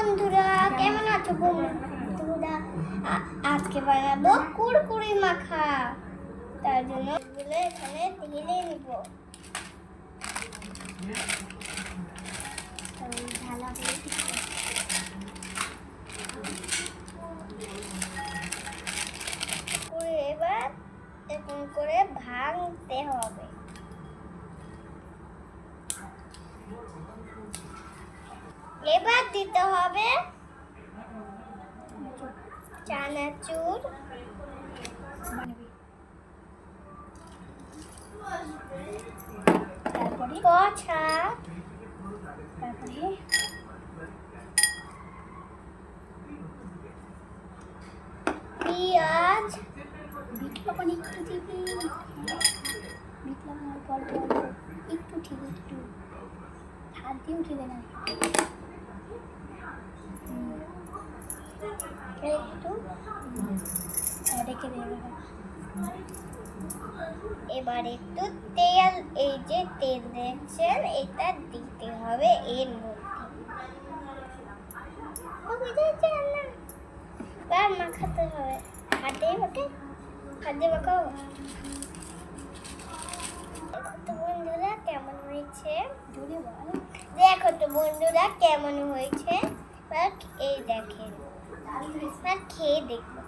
বন্ধুরা, কেমন আছো বন্ধুরা? আজকে বানাবো কুরকুরি মাখা। তার জন্য এগুলো এখানে ঢেলে নিব। এবার এরকম করে ভাঙতে হবে। এবার দিতে হবে চানাচুর, তারপরে কচা, তারপরে পেঁয়াজ, বিট লবণ একটু দিবি। বিট লবণ অল্প অল্প একটু ঠিক একটু হাত দিয়ে উঠে দেবে না একটু রেখে দেবে। এবার একটু তেল, এই যে তেল দেখছেন এটা দিতে হবে এর মধ্যে। এবার মাখাতে হবে, হাতে মাখাও। দেখো তো বন্ধুরা কেমন হয়েছে, দেখো তো বন্ধুরা কেমন হয়েছে। এবার এই দেখেন, এবার খেয়ে দেখবো।